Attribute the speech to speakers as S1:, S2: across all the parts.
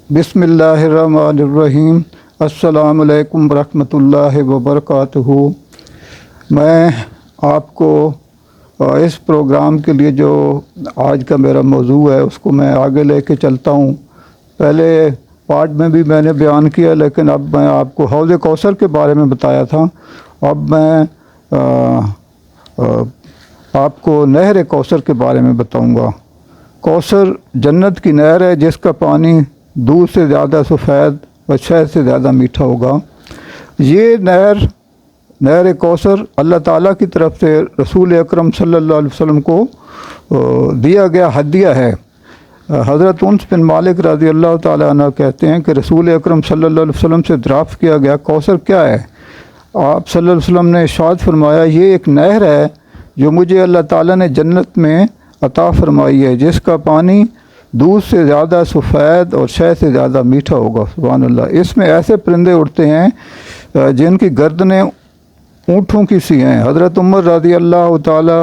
S1: बिस्मिल्लाहिर्रहमानिर्रहीम। अस्सलामु अलैकुम वरहमतुल्लाहि वबरकातुहू। मैं आपको इस प्रोग्राम के लिए जो आज का मेरा मौजू है उसको मैं आगे लेके चलता हूँ। पहले पार्ट में भी मैंने बयान किया, लेकिन अब मैं आपको हौज़ कौसर के बारे में बताया था। अब मैं आपको नहर कौसर के बारे में बताऊँगा। कौसर जन्नत की नहर है जिसका पानी दूध से ज़्यादा सफ़ेद व शहद से ज़्यादा मीठा होगा। ये नहर कौसर अल्लाह ताला की तरफ से रसूल अकरम सल्लल्लाहु अलैहि वसल्लम को दिया गया हदिया है। हज़रत उन्स बिन मालिक रज़ी अल्लाह ताला अन्हु कहते हैं कि रसूल अकरम सल्लल्लाहु अलैहि वसल्लम से दरियाफ़्त किया गया, कौसर क्या है? आप सल्लल्लाहु अलैहि वसल्लम ने इरशाद फरमाया, ये एक नहर है जो मुझे अल्लाह ताला ने जन्नत में अता फरमाई है, जिसका पानी दूध से ज़्यादा सफ़ेद और शहद से ज़्यादा मीठा होगा। सुभान अल्लाह। इसमें ऐसे परिंदे उड़ते हैं जिनकी गर्दनें ऊँटों की सी हैं। हज़रत उमर रज़ी अल्लाह ताला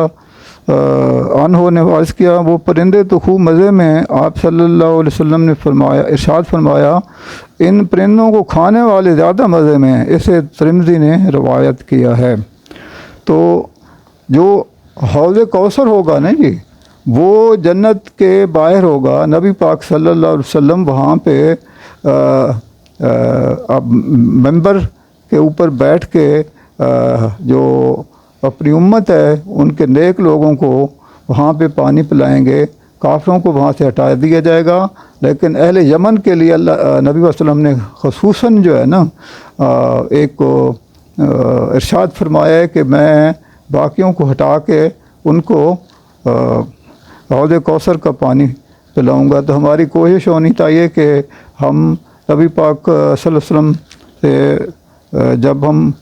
S1: अन्हो ने अर्ज़ किया, वो परिंदे तो खूब मज़े में हैं। आप सल्लल्लाहु अलैहि वसल्लम ने फरमाया, इरशाद फरमाया, इन परिंदों को खाने वाले ज़्यादा मज़े में हैं। इसे तिरमिज़ी ने रवायत किया है। तो जो हौज़ कौसर होगा ना जी, वो जन्नत के बाहर होगा। नबी पाक सल्लल्लाहु अलैहि वसल्लम वहाँ पे अब मंबर के ऊपर बैठ के जो अपनी उम्मत है उनके नेक लोगों को वहाँ पे पानी पिलाएंगे। काफ़िरों को वहाँ से हटा दिया जाएगा, लेकिन अहले यमन के लिए अल्लाह नबी वसल्लम ने ख़ुसूसन जो है ना एक को इरशाद फरमाया है कि मैं बाकियों को हटा के उनको हौज़ कौसर का पानी पिलाऊंगा। तो हमारी कोशिश होनी चाहिए कि हम नबी पाक सल्लल्लाहु अलैहि वसल्लम से जब हम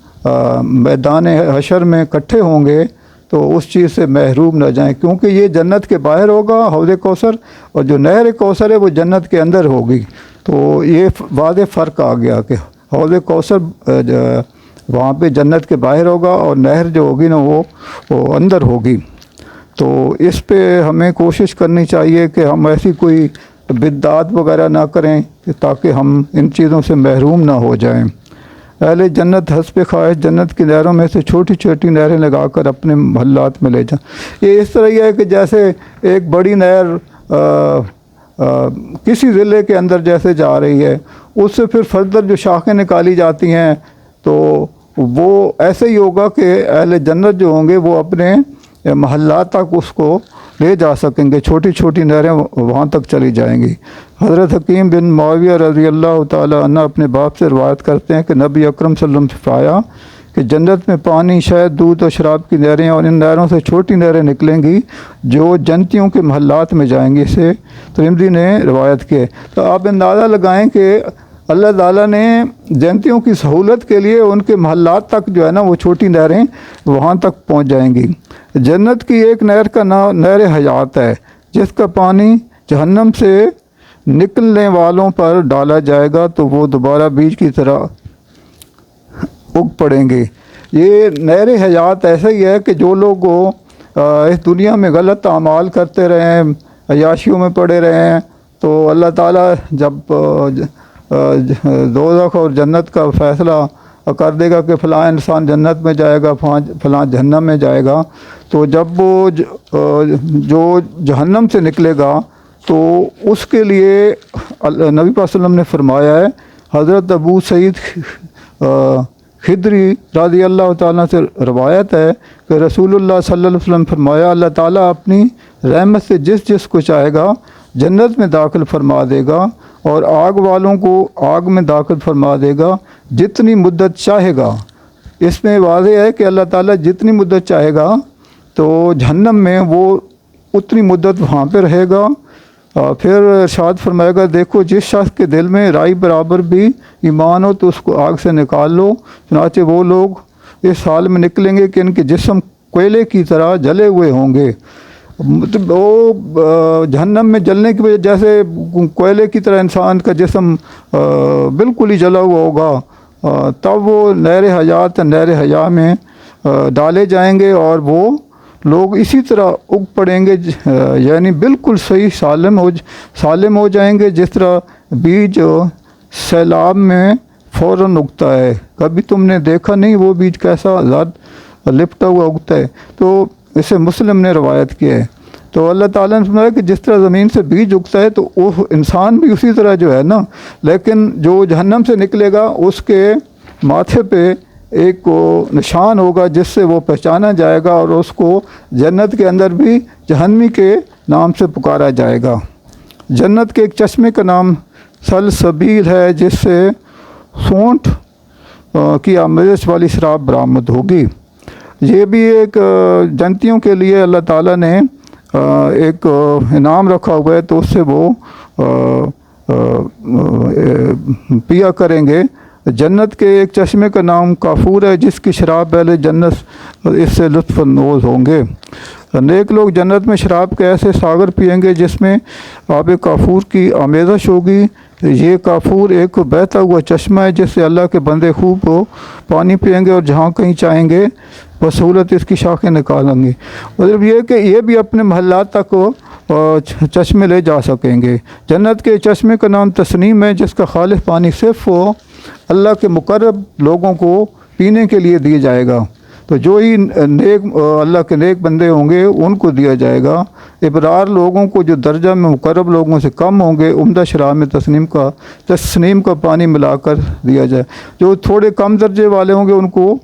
S1: मैदान हशर में इकट्ठे होंगे तो उस चीज़ से महरूम न जाएं, क्योंकि ये जन्नत के बाहर होगा हौज़ कौसर, और जो नहर कौसर है वो जन्नत के अंदर होगी। तो ये वाज़ेह फ़र्क आ गया कि हौज़ कौसर वहाँ पे जन्नत के बाहर होगा और नहर जो होगी ना वो अंदर होगी। तो इस पे हमें कोशिश करनी चाहिए कि हम ऐसी कोई बिदअत वगैरह ना करें ताकि हम इन चीज़ों से महरूम ना हो जाएं। अहले जन्नत हस्ब ख्वाहिश जन्नत की नहरों में से छोटी छोटी नहरें लगाकर अपने महल्लात में ले जाएं। ये इस तरह ही है कि जैसे एक बड़ी नहर किसी ज़िले के अंदर जैसे जा रही है, उससे फिर फर्दर जो शाखें निकाली जाती हैं, तो वो ऐसे ही होगा कि अहले जन्नत जो होंगे वो अपने महल्ला तक उसको ले जा सकेंगे। छोटी छोटी नहरें वहाँ तक चली जाएंगी। हज़रत हकीम बिन मुआविया रज़ी अल्लाह ताला अन्हु अपने बाप से रवायत करते हैं कि नबी अकरम सल्लल्लाहु अलैहि वसल्लम से पाया कि जन्नत में पानी, शहद, दूध और शराब की नहरें और इन नहरों से छोटी नहरें निकलेंगी जो जन्नतियों के महल्लात में जाएंगी। इसे तिरमिज़ी ने रवायत की। तो आप अंदाज़ा लगाएँ कि अल्लाह ताला ने जन्नतियों की सहूलत के लिए उनके महल्लात तक जो है ना वो छोटी नहरें वहाँ तक पहुँच जाएंगी। जन्नत की एक नहर का नाम नहर हयात है, जिसका पानी जहन्नम से निकलने वालों पर डाला जाएगा तो वो दोबारा बीज की तरह उग पड़ेंगे। ये नहर हयात ऐसा ही है कि जो लोग इस दुनिया में गलत आमाल करते रहें, अयाशियों में पड़े रहें, तो अल्लाह ताला जब दोज़ख और जन्नत का फ़ैसला कर देगा कि फ़लाँ इंसान जन्नत में जाएगा, फ़लाँ जहन्नम में जाएगा, तो जब वो जो जहन्नम से निकलेगा तो उसके लिए नबी पाक सल्लल्लाहु अलैहि वसल्लम ने फरमाया है, हज़रत अबू सईद खिदरी रज़ी अल्लाह ताला से रवायत है कि रसूलुल्लाह सल्लल्लाहु अलैहि वसल्लम फरमाया, अल्लाह ताला अपनी रहमत से जिस को चाहेगा जन्नत में दाखिल फरमा देगा और आग वालों को आग में दाखिल फरमा देगा जितनी मुद्दत चाहेगा। इसमें वाज़ेह है कि अल्लाह ताला जितनी मुद्दत चाहेगा तो जहन्नम में वो उतनी मुद्दत वहाँ पे रहेगा। फिर इरशाद फरमाएगा, देखो जिस शख्स के दिल में राई बराबर भी ईमान हो तो उसको आग से निकाल लो। चुनांचे वो लोग इस हाल में निकलेंगे कि इनके जिस्म कोयले की तरह जले हुए होंगे। मतलब वो जहन्नम में जलने की वजह जैसे कोयले की तरह इंसान का जिस्म बिल्कुल ही जला हुआ होगा, तब वो नहर हयात नहर हया में डाले जाएंगे और वो लोग इसी तरह उग पड़ेंगे, यानी बिल्कुल सही सालिम हो जाएंगे जिस तरह बीज सैलाब में फ़ौरन उगता है, कभी तुमने देखा नहीं वो बीज कैसा आज़ाद लिपटा हुआ उगता है। तो इसे मुस्लिम ने रवायत किया है। तो अल्लाह ताला ने फरमाया कि जिस तरह ज़मीन से बीज उगता है तो वो इंसान भी उसी तरह जो है ना, लेकिन जो जहन्नम से निकलेगा उसके माथे पे एक को निशान होगा जिससे वो पहचाना जाएगा और उसको जन्नत के अंदर भी जहन्नमी के नाम से पुकारा जाएगा। जन्नत के एक चश्मे का नाम सलसबील है जिससे सूंठ की आमेज़ वाली शराब बरामद होगी। ये भी एक जन्नतियों के लिए अल्लाह ताला ने एक इनाम रखा हुआ है, तो उससे वो पिया करेंगे। जन्नत के एक चश्मे का नाम काफूर है जिसकी शराब पहले जन्नत इससे लुत्फ़अंदोज़ होंगे। नेक लोग जन्नत में शराब के ऐसे सागर पिएंगे जिसमें आब काफूर की आमेज़श होगी। ये काफूर एक बहता हुआ चश्मा है जिससे अल्लाह के बंदे खूब पानी पिएंगे और जहाँ कहीं चाहेंगे बसहूलत इसकी शाखें निकालेंगे। मतलब ये कि ये भी अपने महल्लात तक चश्मे ले जा सकेंगे। जन्नत के चश्मे का नाम तस्नीम है जिसका खालिस पानी सिर्फ अल्लाह के मुकर्रब लोगों को पीने के लिए दिया जाएगा। तो जो ही नेक अल्लाह के नेक बंदे होंगे उनको दिया जाएगा। इबरार लोगों को जो दर्जा में मुकर्रब लोगों से कम होंगे उम्दा शराब में तस्नीम का पानी मिलाकर दिया जाए। जो थोड़े कम दर्जे वाले होंगे उनको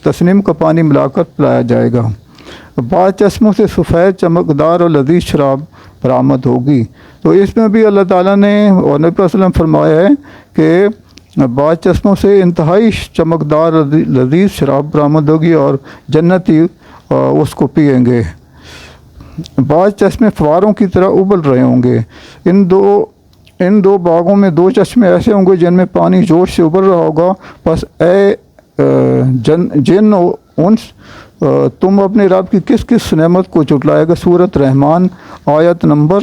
S1: तस्नीम का पानी मिलाकर पिलाया जाएगा। बाद चश्मों से सफ़ेद चमकदार और लजीज शराब बरामद होगी। तो इसमें भी अल्लाह ताला ने और नबी सल्लल्लाहु अलैहि वसल्लम फरमाया है कि बाद चश्मों से इंतहाई चमकदार लजीज शराब बरामद होगी और जन्नती उसको पिएंगे। बाद चश्मे फवारों की तरह उबल रहे होंगे। इन दो बागों में दो चश्मे ऐसे होंगे जिनमें पानी जोर से उबल रहा होगा। बस ए जिन उन्स तुम अपने रब की किस किस नेमत को चुटलाएगा। सूरत रहमान आयत नंबर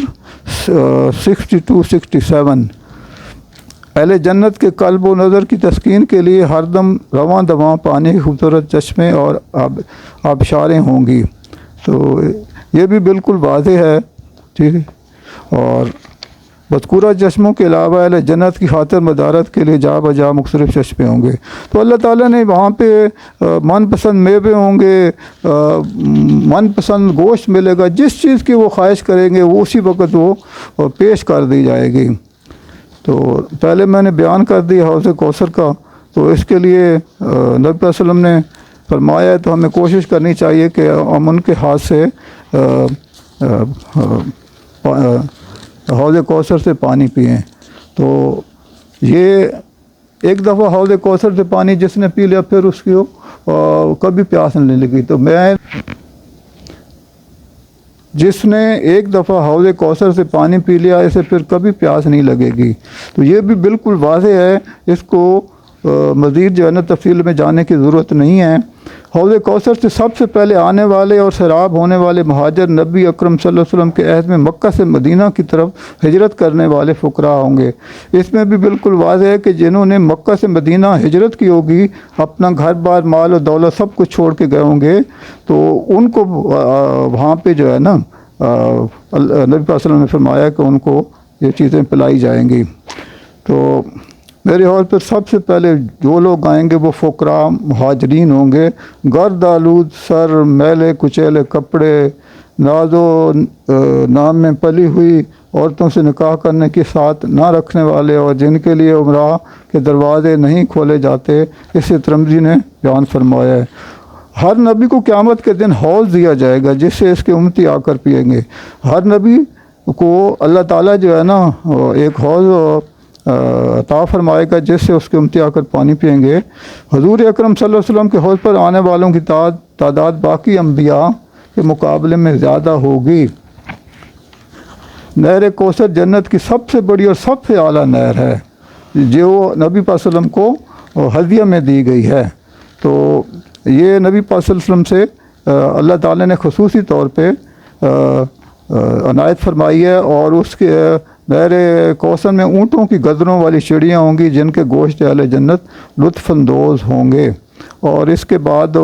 S1: 62-67। अहले जन्नत के कल्ब व नज़र की तस्कीन के लिए हरदम रवां दवां पानी के खूबसूरत चश्मे और आबशारें होंगी। तो ये भी बिल्कुल वाज़ेह है, ठीक है। और मज़कूरा चश्मों के अलावा अहले जन्नत की खातिर मदारत के लिए जा बजा मुख्तलिफ़ चश्मे होंगे। तो अल्लाह ताला ने वहाँ पे मनपसंद मेवे होंगे, मनपसंद गोश्त मिलेगा। जिस चीज़ की वो ख्वाहिश करेंगे वो उसी वक्त वो पेश कर दी जाएगी। तो पहले मैंने बयान कर दिया हौज़ कौसर का, तो इसके लिए नबी सल्लल्लाहु अलैहि वसल्लम ने फरमाया है, तो हमें कोशिश करनी चाहिए कि हम उनके हाथ से हौज़ कौसर से पानी पिएं। तो ये एक दफ़ा हौज़ कौसर से पानी जिसने पी लिया फिर उसकी कभी प्यास नहीं लगी। तो मैं जिसने एक दफ़ा हौज़ कौसर से पानी पी लिया इसे फिर कभी प्यास नहीं लगेगी। तो ये भी बिल्कुल वाज़ेह है, इसको मज़ीद जो है ना तफसील में जाने की ज़रूरत नहीं है। हौज़ कौसर से सबसे पहले आने वाले और सैराब होने वाले महाजर नबी अकरम सल्लल्लाहु अलैहि वसल्लम के अहद में मक्का से मदीना की तरफ हिजरत करने वाले फ़ुकरा होंगे। इसमें भी बिल्कुल वाज़ेह है कि जिन्होंने मक्का से मदीना हिजरत की होगी, अपना घर बार माल और दौलत सब कुछ छोड़ के गए होंगे, तो उनको वहाँ पे जो है ना नबी सल्लल्लाहु अलैहि वसल्लम ने फरमाया कि उनको ये चीज़ें पिलाई जाएंगी। तो मेरे हौज़ पर सबसे पहले जो लोग आएंगे वो फ़ुकरा मुहाजिरीन होंगे। गर्द आलूद सर, मैले कुचैले कपड़े, नाजो नाम में पली हुई औरतों से निकाह करने की साथ ना रखने वाले और जिनके लिए उमरा के दरवाज़े नहीं खोले जाते। इसे तिरमिज़ी ने बयान फरमाया है। हर नबी को क़यामत के दिन हौज़ दिया जाएगा जिससे इसके उम्मती आकर पिएंगे। हर नबी को अल्लाह ताला जो है ना एक हौज़ अता फरमाएगा जिससे उसके उम्मती आकर पानी पिएंगे। हुज़ूर अकरम सल्लल्लाहु अलैहि वसल्लम के हौज़ पर आने वालों की तादाद बाकी अम्बिया के मुकाबले में ज़्यादा होगी। नहर कौसर जन्नत की सबसे बड़ी और सबसे आला नहर है जो नबी पाक सल्लल्लाहु अलैहि वसल्लम को हदिया में दी गई है। तो ये नबी पाक सल्लल्लाहु अलैहि वसल्लम से अल्लाह ताला ने खुसूसी तौर पे अनायत फरमाई है। और उसके नहर कौसर में ऊँटों की गदरों वाली चिड़ियाँ होंगी जिनके गोश्त अहले जन्नत लुत्फ़अंदोज़ होंगे। और इसके बाद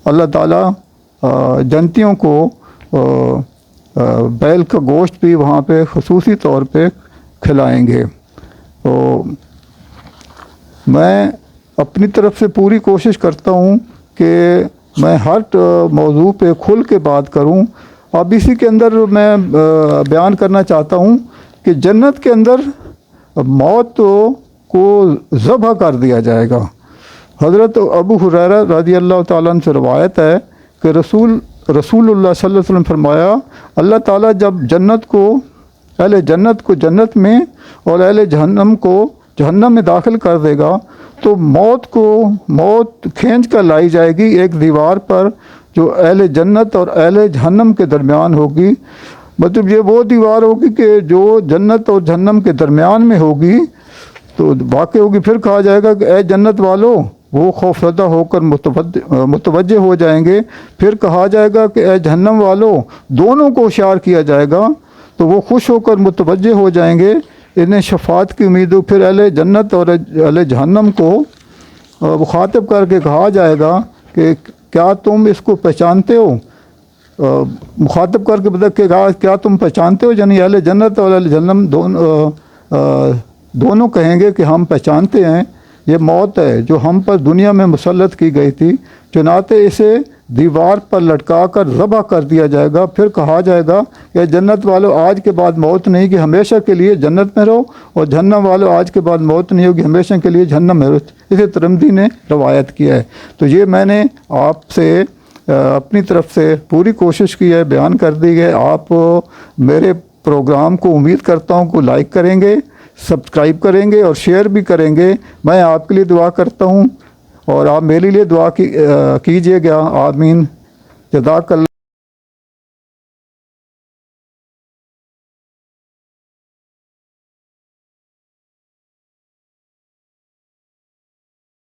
S1: अल्लाह ताला जन्नतियों को بیل کا گوشت بھی وہاں پہ خصوصی طور پہ کھلائیں گے۔ تو میں اپنی طرف سے پوری کوشش کرتا ہوں کہ میں ہر موضوع پہ کھل کے بات کروں۔ اب اسی کے اندر میں بیان کرنا چاہتا ہوں کہ جنت کے اندر موت کو ذبح کر دیا جائے گا۔ حضرت ابو ہریرہ رضی اللہ تعالیٰ عنہ سے روایت ہے کہ رسول اللہ صلی اللہ علیہ وسلم فرمایا، اللہ تعالیٰ جب اہل جنت کو جنت میں اور اہل جہنم کو جہنم میں داخل کر دے گا تو موت کھینچ کر لائی جائے گی ایک دیوار پر جو اہل جنت اور اہل جہنم کے درمیان ہوگی۔ مطلب یہ وہ دیوار ہوگی کہ جو جنت اور جہنم کے درمیان میں ہوگی، تو واقع ہوگی۔ پھر کہا جائے گا کہ اے جنت والو، وہ خوفزدہ ہو کر متوجہ ہو جائیں گے۔ پھر کہا جائے گا کہ اے جہنم والو، دونوں کو ہوشیار کیا جائے گا تو وہ خوش ہو کر متوجہ ہو جائیں گے، انہیں شفاعت کی امید ہو۔ پھر اہل جنت اور اہل جہنم کو مخاطب کر کے کہا جائے گا کہ کیا تم اس کو پہچانتے ہو؟ مخاطب کر کے کہ کیا تم پہچانتے ہو؟ یعنی اہل جنت اور اہل جہنم دونوں کہیں گے کہ ہم پہچانتے ہیں، یہ موت ہے جو ہم پر دنیا میں مسلط کی گئی تھی، چنانچہ اسے دیوار پر لٹکا کر ذبح کر دیا جائے گا۔ پھر کہا جائے گا کہ جنت والو، آج کے بعد موت نہیں کہ ہمیشہ کے لیے جنت میں رہو، اور جہنم والو، آج کے بعد موت نہیں ہوگی، ہمیشہ کے لیے جہنم میں رہو۔ اسے ترمذی نے روایت کیا ہے۔ تو یہ میں نے آپ سے اپنی طرف سے پوری کوشش کی ہے، بیان کر دی ہے۔ آپ میرے پروگرام کو امید کرتا ہوں کہ لائک کریں گے، سبسکرائب کریں گے اور شیئر بھی کریں گے۔ میں آپ کے لیے دعا کرتا ہوں اور آپ میرے لیے دعا کیجیے گا۔ آمین۔ جزاک اللہ۔